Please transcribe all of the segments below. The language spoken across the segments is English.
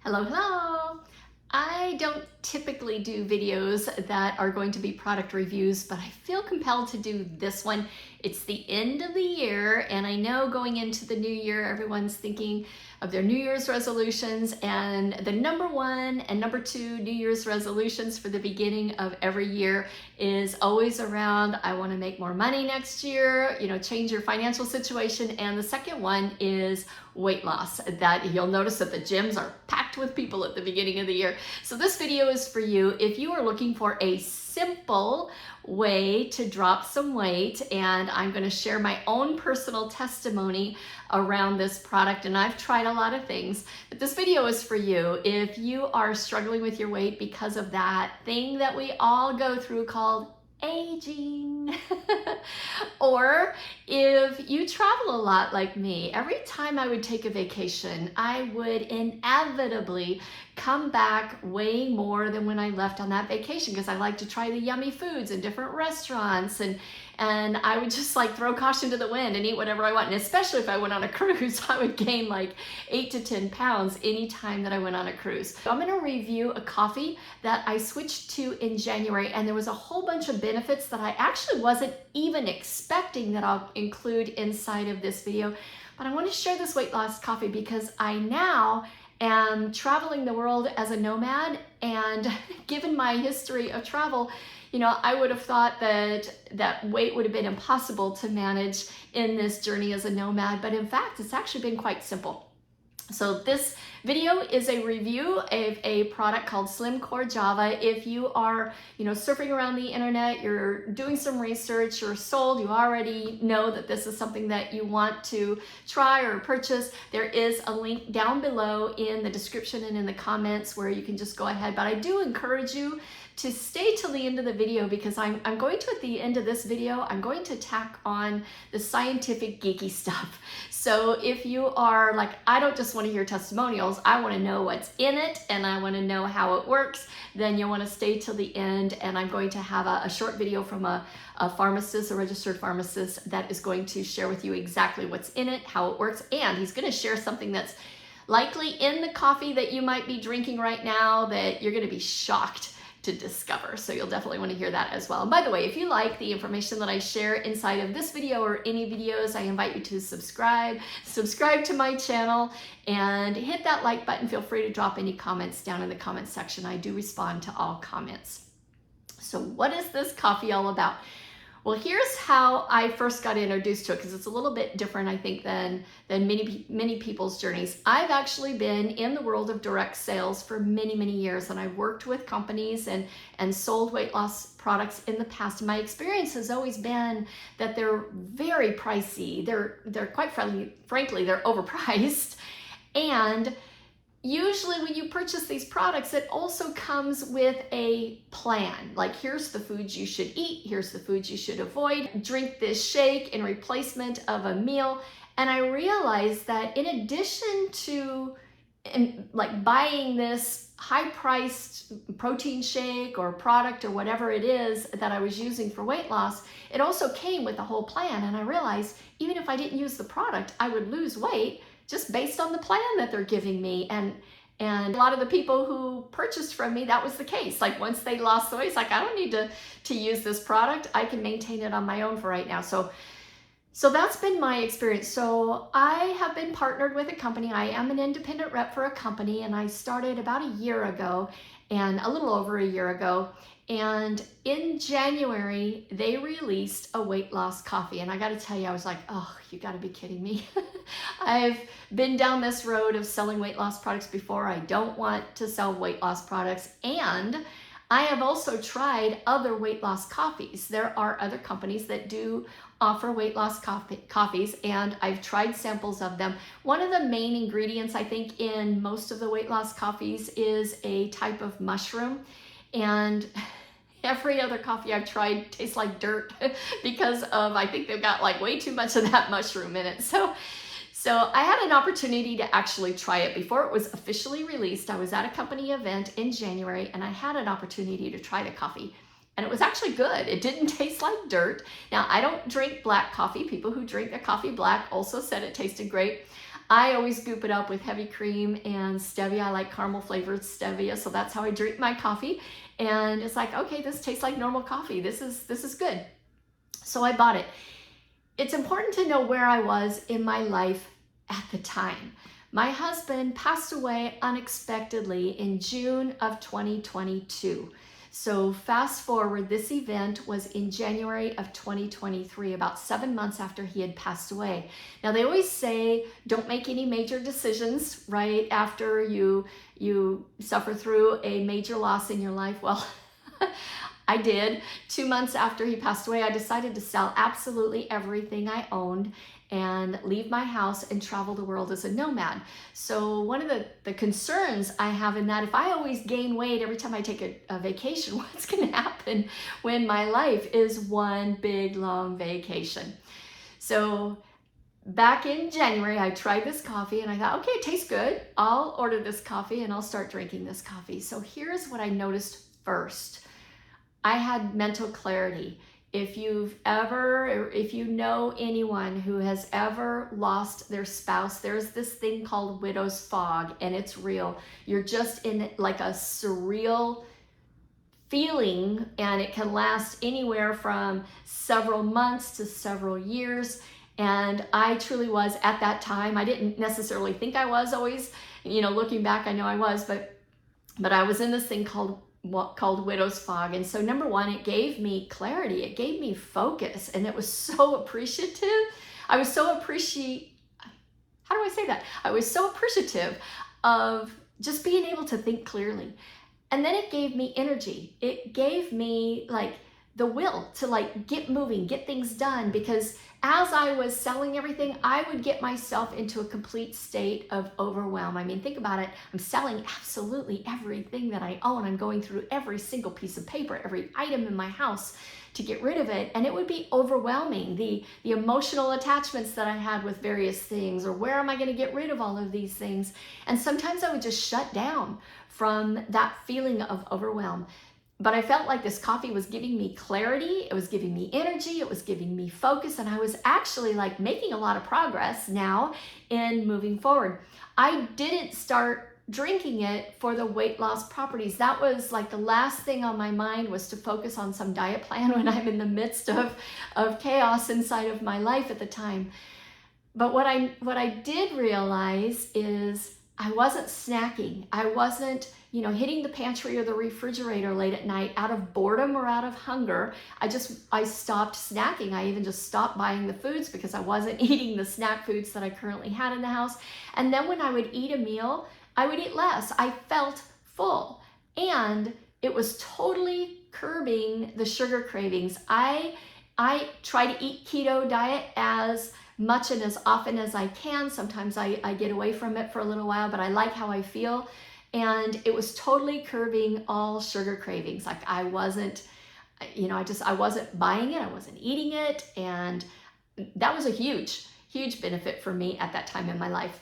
Hello, hello. I don't typically do videos that are going to be product reviews, but I feel compelled to do this one. It's the end of the year, and I know going into the new year, everyone's thinking of their New Year's resolutions, and the number one and number two New Year's resolutions for the beginning of every year is always around, I want to make more money next year, change your financial situation. And the second one is weight loss. That you'll notice that the gyms are packed with people at the beginning of the year. So this video is for you if you are looking for a simple way to drop some weight, and I'm going to share my own personal testimony around this product. And I've tried a lot of things, but this video is for you if you are struggling with your weight because of that thing that we all go through called aging. Or if you travel a lot like me, every time I would take a vacation, I would inevitably come back weighing more than when I left on that vacation, because I like to try the yummy foods in different restaurants, and I would just like throw caution to the wind and eat whatever I want. And especially if I went on a cruise, I would gain like 8 to 10 pounds anytime that I went on a cruise. So I'm going to review a coffee that I switched to in January, and there was a whole bunch of benefits that I actually wasn't even expecting that I'll include inside of this video. But I want to share this weight loss coffee because I now am traveling the world as a nomad, and given my history of travel, I would have thought that weight would have been impossible to manage in this journey as a nomad, but in fact, it's actually been quite simple. So this video is a review of a product called SlimCore Java. If you are, surfing around the internet, you're doing some research, you're sold, you already know that this is something that you want to try or purchase, there is a link down below in the description and in the comments where you can just go ahead. But I do encourage you to stay till the end of the video, because I'm going to, at the end of this video, I'm going to tack on the scientific geeky stuff. So if you are like, I don't just want to hear testimonials, I want to know what's in it and I want to know how it works, then you'll want to stay till the end. And I'm going to have a short video from a pharmacist, a registered pharmacist, that is going to share with you exactly what's in it, how it works, and he's going to share something that's likely in the coffee that you might be drinking right now that you're going to be shocked to discover. So you'll definitely want to hear that as well. And by the way, if you like the information that I share inside of this video or any videos, I invite you to subscribe to my channel and hit that like button. Feel free to drop any comments down in the comments section. I do respond to all comments. So what is this coffee all about? Well, here's how I first got introduced to it, because it's a little bit different, I think, than many people's journeys. I've actually been in the world of direct sales for many, many years, and I've worked with companies and sold weight loss products in the past. My experience has always been that they're very pricey. They're quite frankly, they're overpriced. And usually when you purchase these products, it also comes with a plan. Like, here's the foods you should eat, here's the foods you should avoid, drink this shake in replacement of a meal. And I realized that in addition to like buying this high-priced protein shake or product or whatever it is that I was using for weight loss, it also came with a whole plan. And I realized even if I didn't use the product, I would lose weight just based on the plan that they're giving me. And a lot of the people who purchased from me, that was the case. Like, once they lost the weight, it's like, I don't need to use this product. I can maintain it on my own for right now. So that's been my experience. So I have been partnered with a company. I am an independent rep for a company, and I started about a year ago, and a little over a year ago. And in January, they released a weight loss coffee. And I got to tell you, I was like, oh, you got to be kidding me. I've been down this road of selling weight loss products before. I don't want to sell weight loss products. And I have also tried other weight loss coffees. There are other companies that do offer weight loss coffees, and I've tried samples of them. One of the main ingredients, I think, in most of the weight loss coffees is a type of mushroom. And every other coffee I've tried tastes like dirt because of, I think they've got like way too much of that mushroom in it. So I had an opportunity to actually try it before it was officially released. I was at a company event in January, and I had an opportunity to try the coffee. And it was actually good. It didn't taste like dirt. Now, I don't drink black coffee. People who drink their coffee black also said it tasted great. I always goop it up with heavy cream and stevia. I like caramel flavored stevia, so that's how I drink my coffee. And it's like, okay, this tastes like normal coffee. This is good. So I bought it. It's important to know where I was in my life at the time. My husband passed away unexpectedly in June of 2022. So fast forward, this event was in January of 2023, about 7 months after he had passed away. Now they always say, don't make any major decisions right after you suffer through a major loss in your life. Well, I did. 2 months after he passed away, I decided to sell absolutely everything I owned and leave my house and travel the world as a nomad. So one of the concerns I have in that, if I always gain weight every time I take a vacation, what's going to happen when my life is one big long vacation? So back in January, I tried this coffee and I thought, okay, it tastes good. I'll order this coffee and I'll start drinking this coffee. So here's what I noticed first. I had mental clarity. If you know anyone who has ever lost their spouse, there's this thing called widow's fog, and it's real. You're just in like a surreal feeling, and it can last anywhere from several months to several years. And I truly was at that time. I didn't necessarily think I was always, looking back, I know I was, but I was in this thing called widow's fog. And so number one, it gave me clarity. It gave me focus, and it was so appreciative. I was so appreciative of just being able to think clearly. And then it gave me energy. It gave me like the will to like get moving, get things done, because as I was selling everything, I would get myself into a complete state of overwhelm. I mean, think about it. I'm selling absolutely everything that I own. I'm going through every single piece of paper, every item in my house to get rid of it. And it would be overwhelming. The emotional attachments that I had with various things, or where am I going to get rid of all of these things? And sometimes I would just shut down from that feeling of overwhelm. But I felt like this coffee was giving me clarity, it was giving me energy, it was giving me focus, and I was actually like making a lot of progress now in moving forward. I didn't start drinking it for the weight loss properties. That was like the last thing on my mind, was to focus on some diet plan when I'm in the midst of chaos inside of my life at the time. But what I did realize is I wasn't snacking. I wasn't hitting the pantry or the refrigerator late at night out of boredom or out of hunger. I stopped snacking. I even just stopped buying the foods because I wasn't eating the snack foods that I currently had in the house. And then when I would eat a meal, I would eat less. I felt full, and it was totally curbing the sugar cravings. I try to eat keto diet as much and as often as I can. Sometimes I get away from it for a little while, but I like how I feel. And it was totally curbing all sugar cravings. Like I wasn't buying it, I wasn't eating it. And that was a huge, huge benefit for me at that time in my life.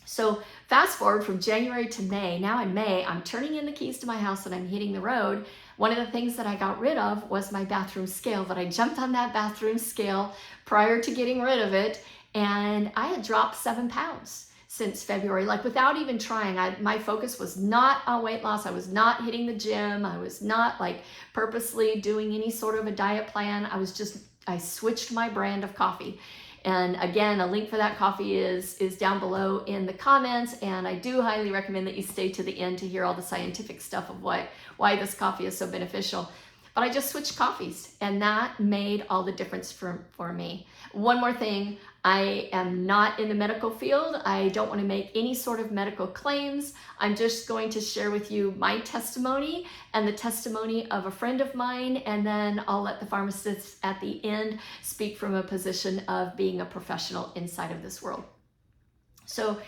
So fast forward from January to May. Now in May, I'm turning in the keys to my house and I'm hitting the road. One of the things that I got rid of was my bathroom scale, but I jumped on that bathroom scale prior to getting rid of it. And I had dropped 7 pounds since February, like without even trying. My focus was not on weight loss. I was not hitting the gym. I was not like purposely doing any sort of a diet plan. I switched my brand of coffee. And again, a link for that coffee is down below in the comments. And I do highly recommend that you stay to the end to hear all the scientific stuff of why this coffee is so beneficial. But I just switched coffees, and that made all the difference for me. One more thing, I am not in the medical field. I don't want to make any sort of medical claims. I'm just going to share with you my testimony and the testimony of a friend of mine, and then I'll let the pharmacist at the end speak from a position of being a professional inside of this world. So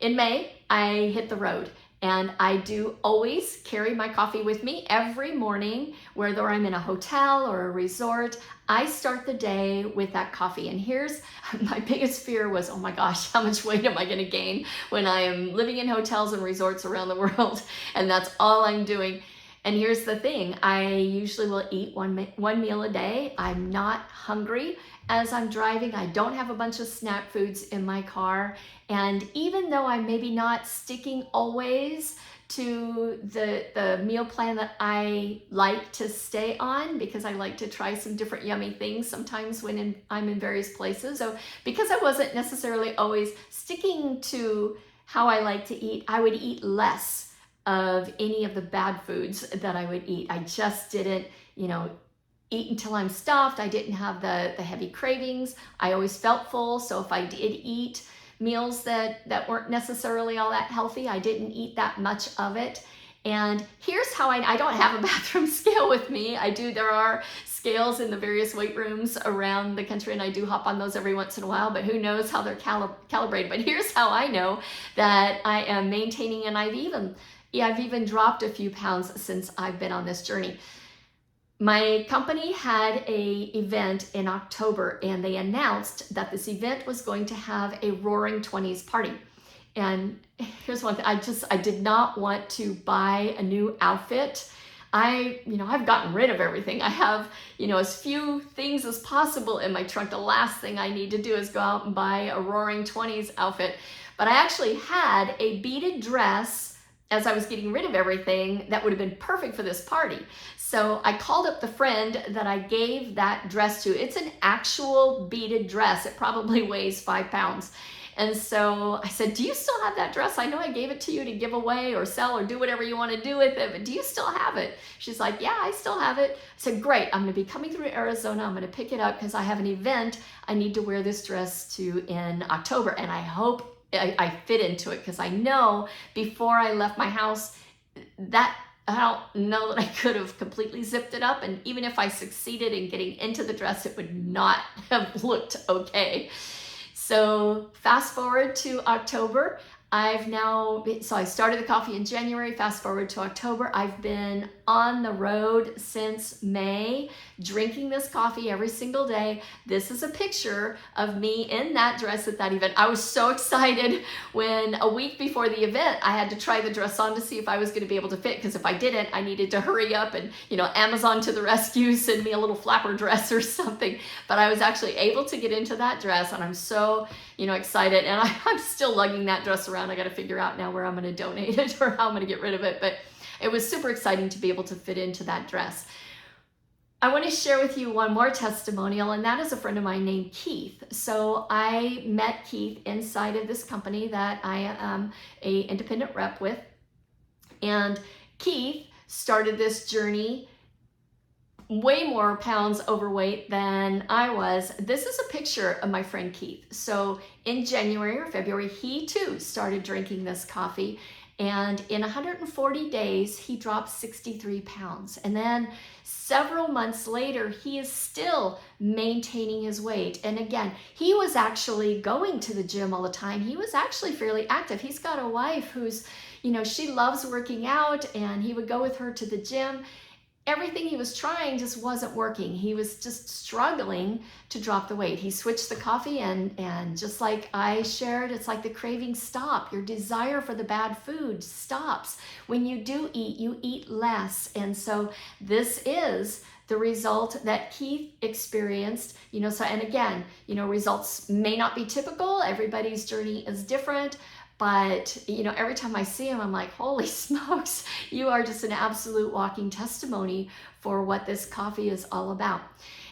in May, I hit the road. And I do always carry my coffee with me every morning, whether I'm in a hotel or a resort. I start the day with that coffee. And here's my biggest fear was, oh my gosh, how much weight am I going to gain when I am living in hotels and resorts around the world? And that's all I'm doing. And here's the thing, I usually will eat one meal a day. I'm not hungry as I'm driving. I don't have a bunch of snack foods in my car. And even though I'm maybe not sticking always to the meal plan that I like to stay on, because I like to try some different yummy things sometimes when I'm in various places. So because I wasn't necessarily always sticking to how I like to eat, I would eat less of any of the bad foods that I would eat. I just didn't, eat until I'm stuffed. I didn't have the heavy cravings. I always felt full. So if I did eat meals that weren't necessarily all that healthy, I didn't eat that much of it. And here's how I don't have a bathroom scale with me. There are scales in the various weight rooms around the country, and I do hop on those every once in a while, but who knows how they're calibrated. But here's how I know that I am maintaining, and I've even dropped a few pounds since I've been on this journey. My company had an event in October, and they announced that this event was going to have a Roaring 20s party. And here's one thing, I did not want to buy a new outfit. I've gotten rid of everything. I have, as few things as possible in my trunk. The last thing I need to do is go out and buy a Roaring 20s outfit. But I actually had a beaded dress as I was getting rid of everything that would have been perfect for this party. So I called up the friend that I gave that dress to. It's an actual beaded dress. It probably weighs 5 pounds. And so I said, do you still have that dress? I know I gave it to you to give away or sell or do whatever you want to do with it, but do you still have it? She's like, yeah, I still have it. I said, great, I'm going to be coming through Arizona. I'm going to pick it up because I have an event I need to wear this dress to in October. And I hope I fit into it, because I know before I left my house that I don't know that I could have completely zipped it up. And even if I succeeded in getting into the dress, it would not have looked okay. So fast forward to October. So I started the coffee in January, fast forward to October. I've been on the road since May, drinking this coffee every single day. This is a picture of me in that dress at that event. I was so excited when a week before the event, I had to try the dress on to see if I was going to be able to fit, because if I didn't, I needed to hurry up and, Amazon to the rescue, send me a little flapper dress or something. But I was actually able to get into that dress, and I'm so, excited. And I'm still lugging that dress around. I got to figure out now where I'm going to donate it or how I'm going to get rid of it. But it was super exciting to be able to fit into that dress. I want to share with you one more testimonial, and that is a friend of mine named Keith. So I met Keith inside of this company that I am a independent rep with. And Keith started this journey way more pounds overweight than I was. This is a picture of my friend Keith. So in January or February, he too started drinking this coffee. And in 140 days, he dropped 63 pounds. And then several months later, he is still maintaining his weight. And again, he was actually going to the gym all the time. He was actually fairly active. He's got a wife who's, she loves working out, and he would go with her to the gym. Everything he was trying just wasn't working. He was just struggling to drop the weight. He switched the coffee, and just like I shared, it's like the cravings stop. Your desire for the bad food stops. When you do eat, you eat less. And so this is the result that Keith experienced, and again, results may not be typical. Everybody's journey is different. But, every time I see him, I'm like, holy smokes, you are just an absolute walking testimony for what this coffee is all about.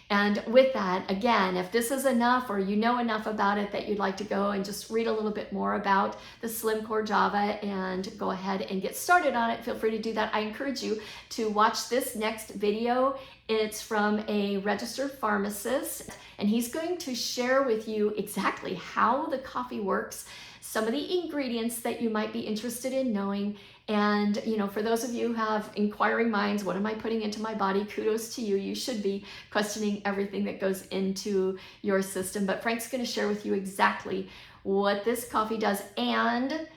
And with that, again, if this is enough, or enough about it that you'd like to go and just read a little bit more about the SlimCore Java and go ahead and get started on it, feel free to do that. I encourage you to watch this next video. It's from a registered pharmacist, and he's going to share with you exactly how the coffee works, some of the ingredients that you might be interested in knowing. And, for those of you who have inquiring minds, what am I putting into my body? Kudos to you. You should be questioning everything that goes into your system. But Frank's going to share with you exactly what this coffee does. And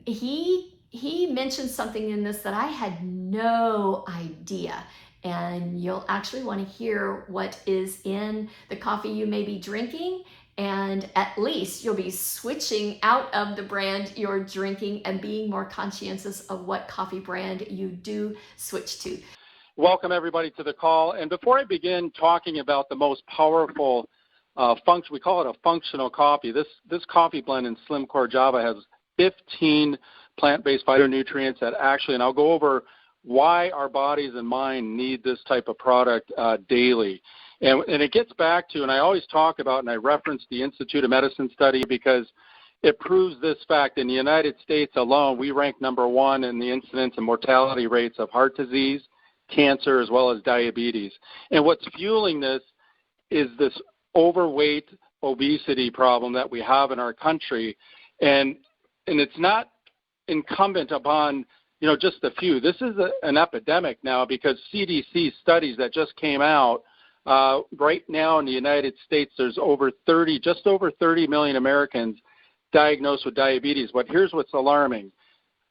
he mentioned something in this that I had no idea. And you'll actually want to hear what is in the coffee you may be drinking And at least you'll be switching out of the brand you're drinking and being more conscientious of what coffee brand you do switch to. Welcome everybody to the call. And before I begin talking about the most powerful function, we call it a functional coffee. This coffee blend in SlimCore Java has 15 plant-based phytonutrients that actually, and I'll go over why our bodies and mind need this type of product daily. And it gets back to, and I always talk about, and I reference the Institute of Medicine study because it proves this fact. In the United States alone, we rank #1 in the incidence and mortality rates of heart disease, cancer, as well as diabetes. And what's fueling this is this overweight obesity problem that we have in our country. And it's not incumbent upon, just a few. This is an epidemic now because CDC studies that just came out right now in the United States, there's just over 30 million Americans diagnosed with diabetes. But here's what's alarming.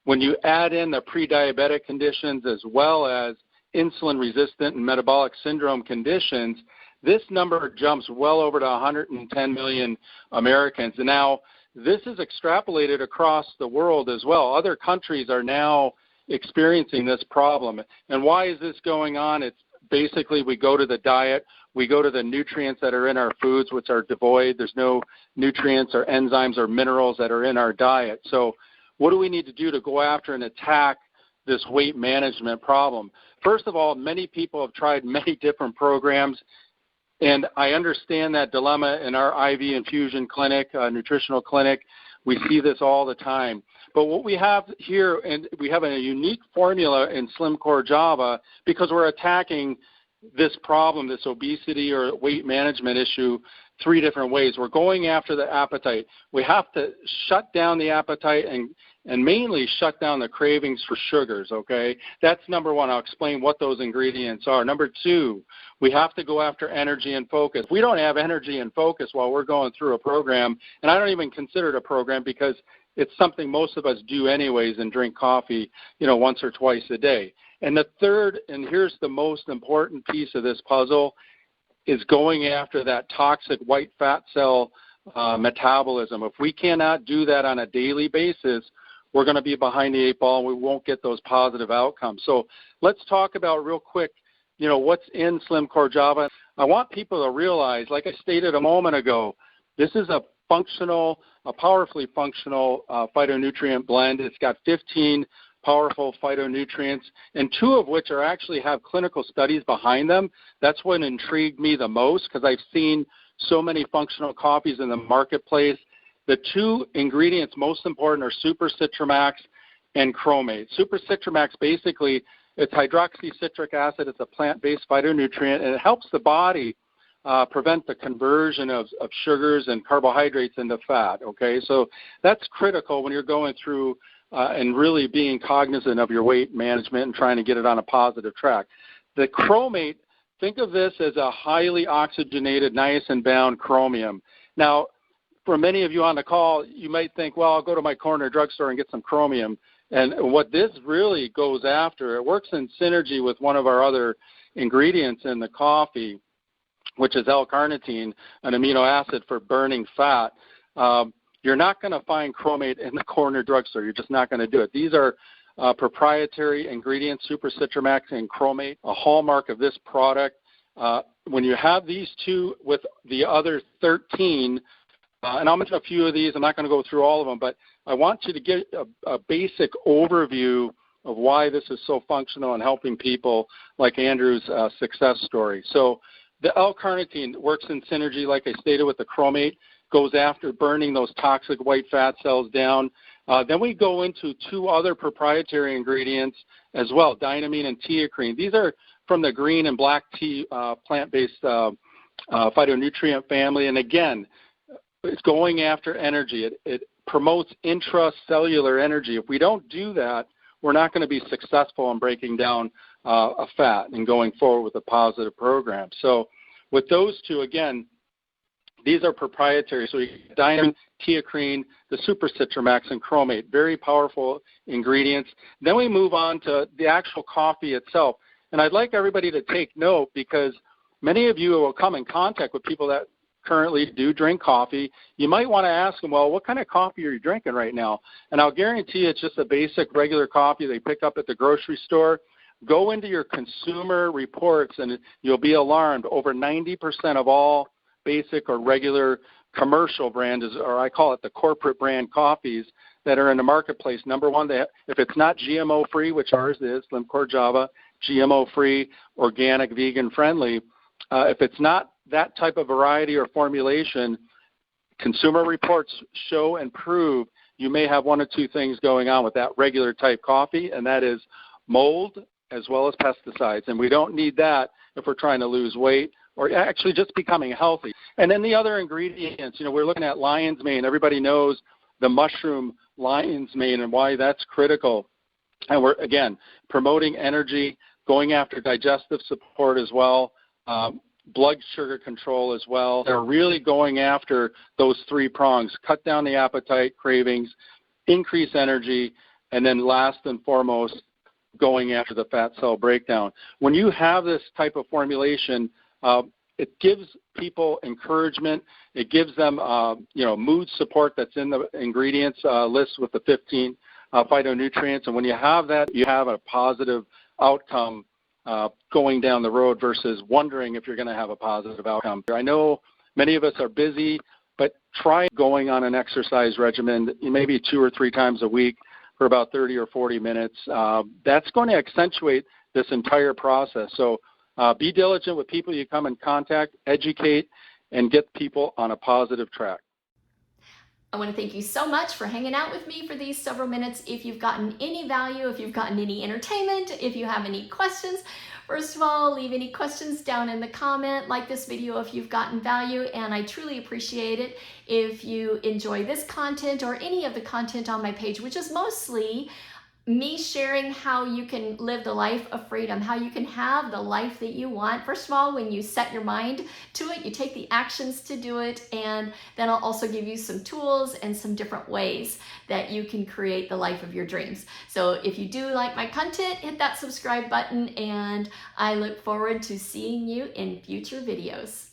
When you add in the pre-diabetic conditions as well as insulin-resistant and metabolic syndrome conditions, this number jumps well over to 110 million Americans. And now this is extrapolated across the world as well. Other countries are now experiencing this problem. And why is this going on? It's basically we go to the diet, we go to the nutrients that are in our foods, which are devoid. There's no nutrients or enzymes or minerals that are in our diet. So what do we need to do to go after and attack this weight management problem? First of all, many people have tried many different programs, and I understand that dilemma in our IV infusion clinic, nutritional clinic. We see this all the time. But what we have here, and we have a unique formula in SlimCore Java because we're attacking this problem, this obesity or weight management issue, 3 different ways. We're going after the appetite. We have to shut down the appetite and mainly shut down the cravings for sugars, okay? That's number 1. I'll explain what those ingredients are. Number 2, we have to go after energy and focus. We don't have energy and focus while we're going through a program, and I don't even consider it a program because it's something most of us do anyways and drink coffee, once or twice a day. And the third, and here's the most important piece of this puzzle, is going after that toxic white fat cell metabolism. If we cannot do that on a daily basis, we're going to be behind the 8 ball and we won't get those positive outcomes. So let's talk about real quick, what's in SlimCore Java. I want people to realize, like I stated a moment ago, this is a powerfully functional phytonutrient blend. It's got 15 powerful phytonutrients, and 2 of which actually have clinical studies behind them. That's what intrigued me the most because I've seen so many functional coffees in the marketplace. The 2 ingredients most important are Super Citramax and Chromate. Super Citramax, basically, it's hydroxycitric acid. It's a plant-based phytonutrient, and it helps the body prevent the conversion of sugars and carbohydrates into fat, okay? So that's critical when you're going through and really being cognizant of your weight management and trying to get it on a positive track. The Chromate, think of this as a highly oxygenated niacin-bound chromium. Now, for many of you on the call, you might think, well, I'll go to my corner drugstore and get some chromium. And what this really goes after, it works in synergy with one of our other ingredients in the coffee, which is L-carnitine, an amino acid for burning fat. You're not going to find Chromate in the corner drugstore. You're just not going to do it. These are proprietary ingredients, Super Citramax and Chromate, a hallmark of this product. When you have these 2 with the other 13, and I'll mention a few of these. I'm not going to go through all of them, but I want you to get a basic overview of why this is so functional and helping people like Andrew's success story. So the L-carnitine works in synergy, like I stated, with the Chromate, goes after burning those toxic white fat cells down. Then we go into 2 other proprietary ingredients as well, dynamine and teacrine. These are from the green and black tea plant-based phytonutrient family. And again, it's going after energy. It promotes intracellular energy. If we don't do that, we're not going to be successful in breaking down a fat and going forward with a positive program. So with those 2, again, these are proprietary. So you get dynamine, teacrine, the Super Citramax, and Chromate, very powerful ingredients. Then we move on to the actual coffee itself. And I'd like everybody to take note because many of you will come in contact with people that currently do drink coffee, you might want to ask them, well, what kind of coffee are you drinking right now? And I'll guarantee it's just a basic regular coffee they pick up at the grocery store. Go into your consumer reports and you'll be alarmed. Over 90% of all basic or regular commercial brand, or I call it the corporate brand coffees that are in the marketplace. Number one, if it's not GMO free, which ours is, SlimCore Java, GMO free, organic, vegan friendly, if it's not that type of variety or formulation, consumer reports show and prove you may have one or two things going on with that regular type coffee, and that is mold as well as pesticides. And we don't need that if we're trying to lose weight or actually just becoming healthy. And then the other ingredients, we're looking at lion's mane. Everybody knows the mushroom lion's mane and why that's critical. And we're, again, promoting energy, going after digestive support as well, blood sugar control as well. They're really going after those three prongs: cut down the appetite, cravings, increase energy, and then last and foremost, going after the fat cell breakdown. When you have this type of formulation, it gives people encouragement. It gives them, mood support that's in the ingredients list with the 15 phytonutrients. And when you have that, you have a positive outcome going down the road versus wondering if you're going to have a positive outcome. I know many of us are busy, but try going on an exercise regimen, maybe 2 or 3 times a week for about 30 or 40 minutes. That's going to accentuate this entire process. So be diligent with people you come in contact, educate, and get people on a positive track. I want to thank you so much for hanging out with me for these several minutes. If you've gotten any value, if you've gotten any entertainment, if you have any questions, first of all, leave any questions down in the comment. Like this video if you've gotten value, and I truly appreciate it if you enjoy this content or any of the content on my page, which is mostly me sharing how you can live the life of freedom, how you can have the life that you want. First of all, when you set your mind to it, you take the actions to do it, and then I'll also give you some tools and some different ways that you can create the life of your dreams. So if you do like my content, hit that subscribe button, and I look forward to seeing you in future videos.